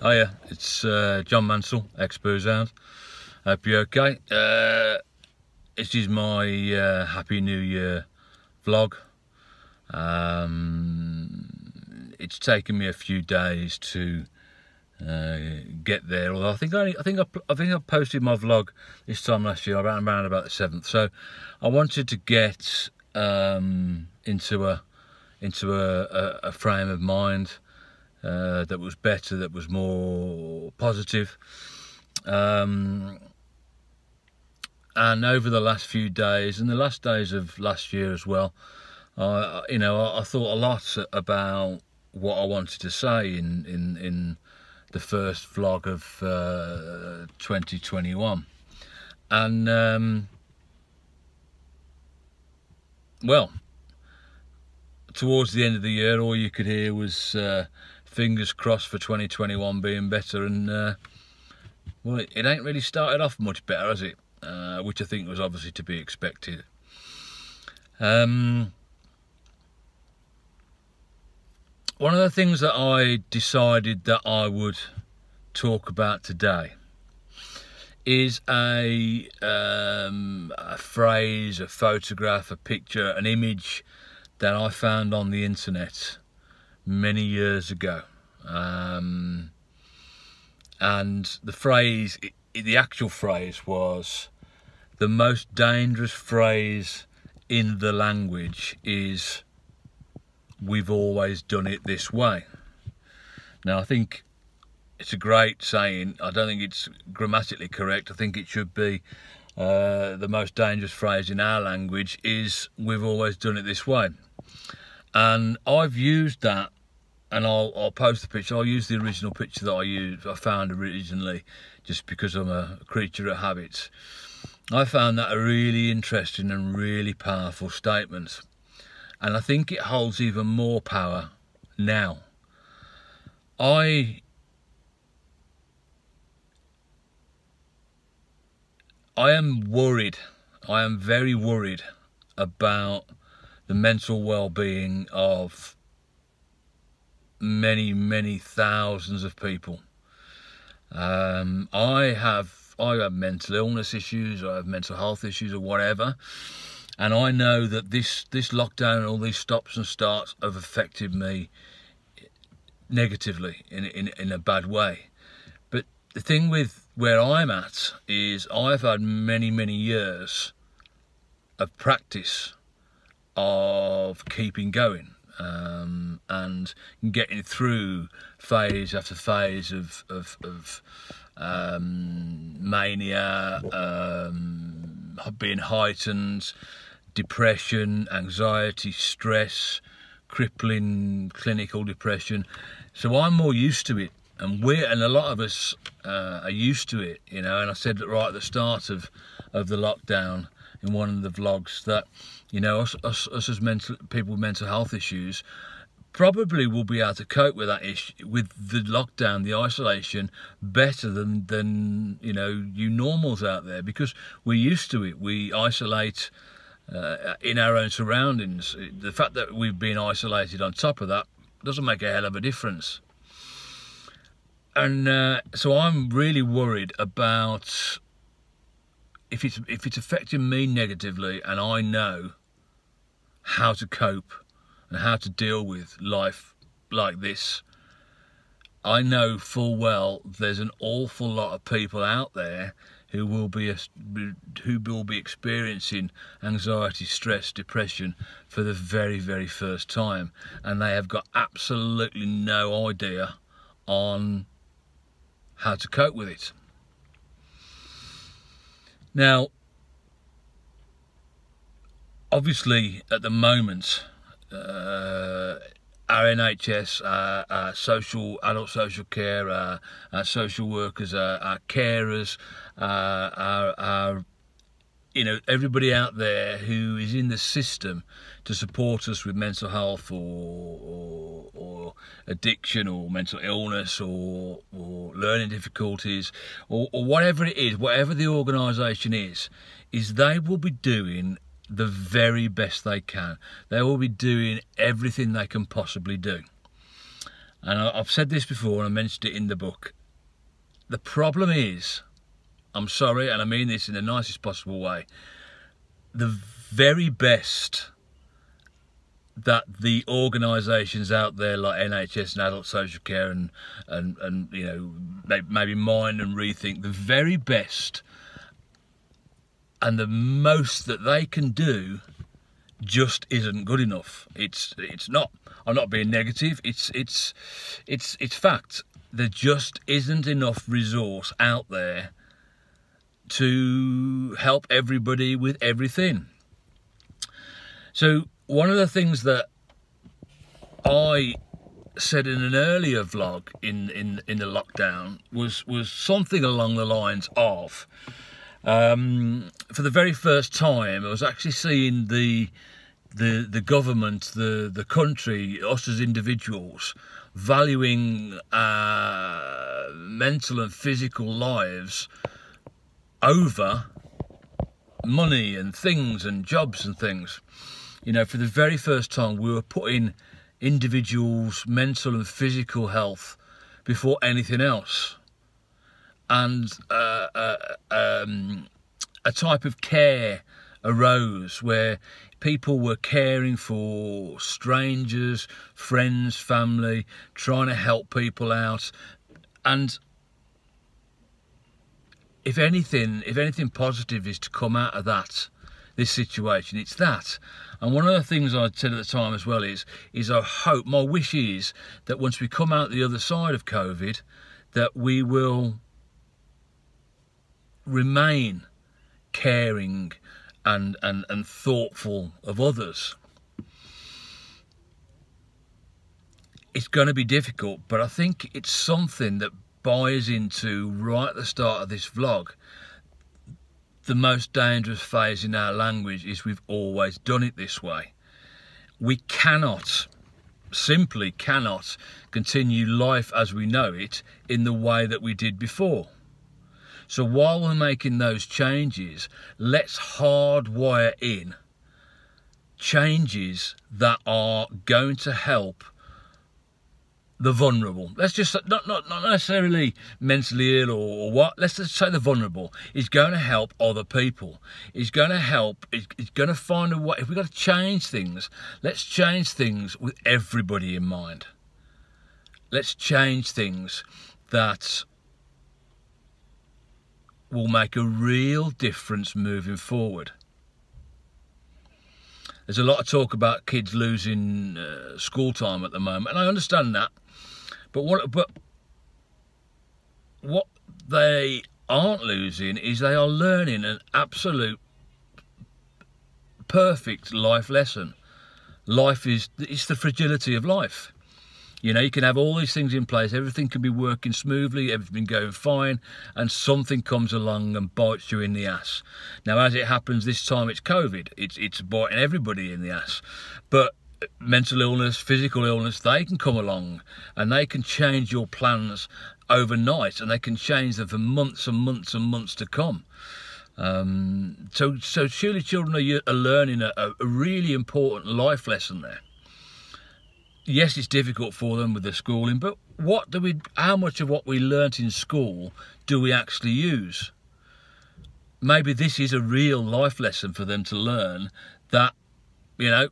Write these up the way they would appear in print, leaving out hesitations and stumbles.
Hiya, it's John Mansell, ex-boozehound. Hope you're okay. This is my Happy New Year vlog. It's taken me a few days to get there. Although I think I posted my vlog this time last year around about the 7th. So I wanted to get into a frame of mind that was better, that was more positive. And over the last few days and the last days of last year as well, I thought a lot about what I wanted to say in the first vlog of 2021. And well, towards the end of the year, all you could hear was fingers crossed for 2021 being better, and well, it ain't really started off much better, has it? Which I think was obviously to be expected. One of the things that I decided that I would talk about today is a phrase, a photograph, a picture, an image that I found on the internet many years ago. And the phrase, the actual phrase was, the most dangerous phrase in the language is, "We've always done it this way." Now, I think it's a great saying. I don't think it's grammatically correct. I think it should be the most dangerous phrase in our language is, "We've always done it this way." And I've used that, and I'll post the picture. I'll use the original picture that I found originally, just because I'm a creature of habits. I found that a really interesting and really powerful statement, and I think it holds even more power now. I am worried. I am very worried about the mental well-being of many thousands of people. I have mental illness issues, I have mental health issues or whatever, and I know that this lockdown and all these stops and starts have affected me negatively in a bad way. But the thing with where I'm at is I've had many years of practice of keeping going, and getting through phase after phase of mania, being heightened, depression, anxiety, stress, crippling clinical depression. So I'm more used to it, and a lot of us are used to it, you know. And I said that right at the start of the lockdown in one of the vlogs that, you know, us as people with mental health issues probably will be able to cope with that issue, with the lockdown, the isolation, better than you know, you normals out there, because we're used to it. We isolate in our own surroundings. The fact that we've been isolated on top of that doesn't make a hell of a difference. And so I'm really worried about if it's affecting me negatively, and I know how to cope and how to deal with life like this. I know full well there's an awful lot of people out there who will be experiencing anxiety, stress, depression for the very first time, and they have got absolutely no idea on how to cope with it. Now, obviously, at the moment, our NHS, our adult social care, our social workers, our carers, our you know, everybody out there who is in the system to support us with mental health or addiction or mental illness or learning difficulties or whatever it is, whatever the organisation is they will be doing the very best they can. They will be doing everything they can possibly do. And I've said this before, and I mentioned it in the book. The problem is, I'm sorry, and I mean this in the nicest possible way, the very best that the organisations out there like NHS and Adult Social Care and you know, maybe Mind and Rethink, the very best and the most that they can do just isn't good enough. It's not. I'm not being negative. It's fact. There just isn't enough resource out there to help everybody with everything. So one of the things that I said in an earlier vlog in the lockdown was something along the lines of, for the very first time, I was actually seeing the government, the country, us as individuals, valuing mental and physical lives over money and things and jobs and things. You know, for the very first time, we were putting individuals' mental and physical health before anything else. And a type of care arose where people were caring for strangers, friends, family, trying to help people out. And if anything positive is to come out of this situation, it's that. And one of the things I said at the time as well is I hope, my wish is that once we come out the other side of COVID, that we will remain caring and thoughtful of others. It's going to be difficult, but I think it's something that buys into, right at the start of this vlog, the most dangerous phase in our language is we've always done it this way. We simply cannot continue life as we know it in the way that we did before. So while we're making those changes, let's hardwire in changes that are going to help the vulnerable. Let's just, not necessarily mentally ill or what, let's just say the vulnerable is going to help other people. It's going to help, it's going to find a way. If we've got to change things, let's change things with everybody in mind. Let's change things that will make a real difference moving forward. There's a lot of talk about kids losing school time at the moment, and I understand that. But what they aren't losing is they are learning an absolute perfect life lesson. It's the fragility of life. You know, you can have all these things in place, everything can be working smoothly, everything going fine, and something comes along and bites you in the ass. Now, as it happens this time, it's COVID. It's biting everybody in the ass. But mental illness, physical illness, they can come along and they can change your plans overnight, and they can change them for months and months and months to come. So surely children are learning a really important life lesson there. Yes, it's difficult for them with the schooling, but how much of what we learnt in school do we actually use? Maybe this is a real life lesson for them to learn that, you know,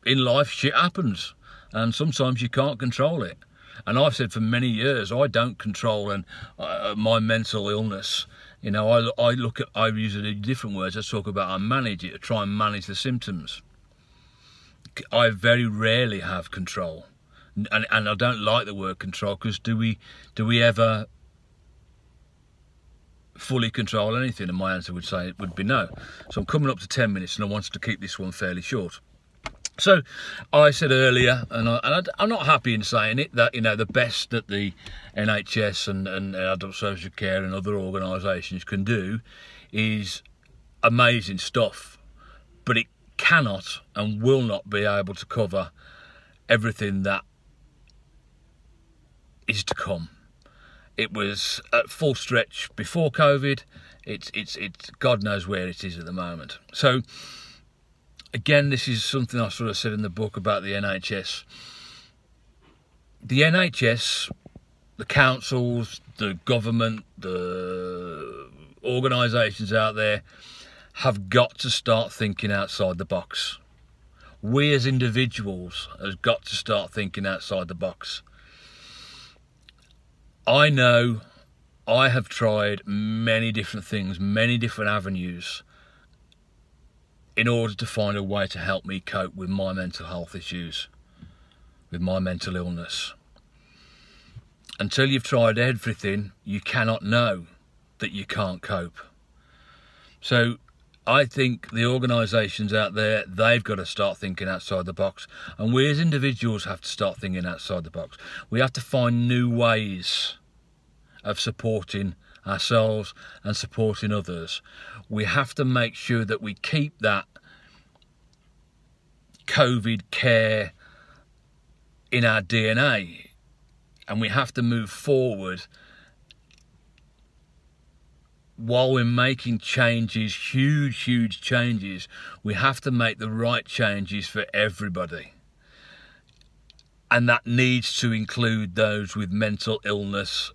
in life shit happens and sometimes you can't control it. And I've said for many years, I don't control my mental illness. You know, I use it in different words. I talk about I manage it, I try and manage the symptoms. I very rarely have control, and I don't like the word control, because do we ever fully control anything? And my answer would be no. So I'm coming up to 10 minutes, and I wanted to keep this one fairly short. So I said earlier, and I'm not happy in saying it, that, you know, the best that the NHS and Adult Social Care and other organisations can do is amazing stuff, but it cannot and will not be able to cover everything that is to come. It was at full stretch before COVID. It's God knows where it is at the moment. So again, this is something I sort of said in the book about the NHS. the NHS, the councils, the government, the organisations out there have got to start thinking outside the box. We as individuals have got to start thinking outside the box. I know I have tried many different things, many different avenues in order to find a way to help me cope with my mental health issues, with my mental illness. Until you've tried everything, you cannot know that you can't cope. So I think the organisations out there, they've got to start thinking outside the box. And we as individuals have to start thinking outside the box. We have to find new ways of supporting ourselves and supporting others. We have to make sure that we keep that COVID care in our DNA. And we have to move forward while we're making changes, huge changes. We have to make the right changes for everybody. And that needs to include those with mental illness,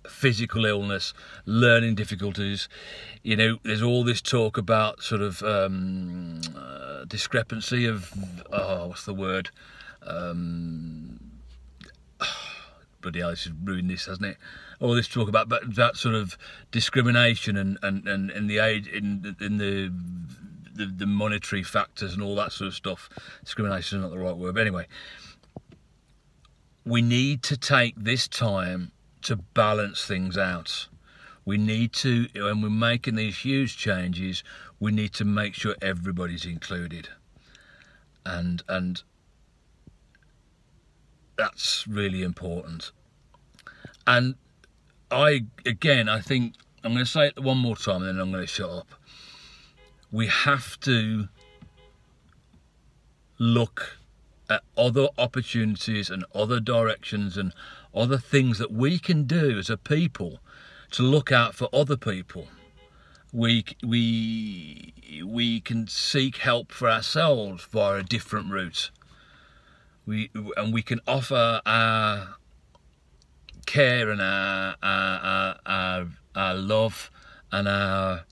physical illness, learning difficulties. You know, there's all this talk about sort of discrepancy of, what's the word? Bloody hell, this has ruined this, hasn't it? All this talk about that sort of discrimination and the age in the monetary factors and all that sort of stuff. Discrimination is not the right word, but anyway, we need to take this time to balance things out. We need to, when we're making these huge changes, we need to make sure everybody's included, and that's really important. And I think, I'm going to say it one more time and then I'm going to shut up. We have to look at other opportunities and other directions and other things that we can do as a people to look out for other people. We can seek help for ourselves via a different route. We can offer our care and our love and our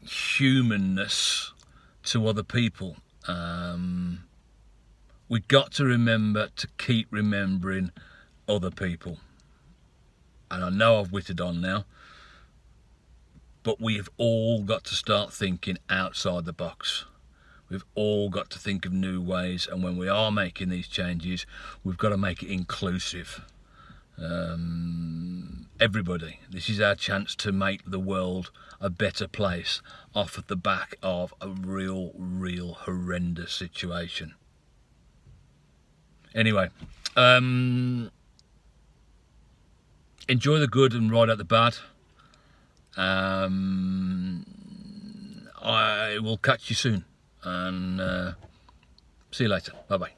humanness to other people. We've got to remember to keep remembering other people. And I know I've whittled on now, but we've all got to start thinking outside the box. We've all got to think of new ways, and when we are making these changes, we've got to make it inclusive. Everybody, this is our chance to make the world a better place off of the back of a real horrendous situation. Anyway, enjoy the good and ride out the bad. I will catch you soon, and see you later. Bye bye.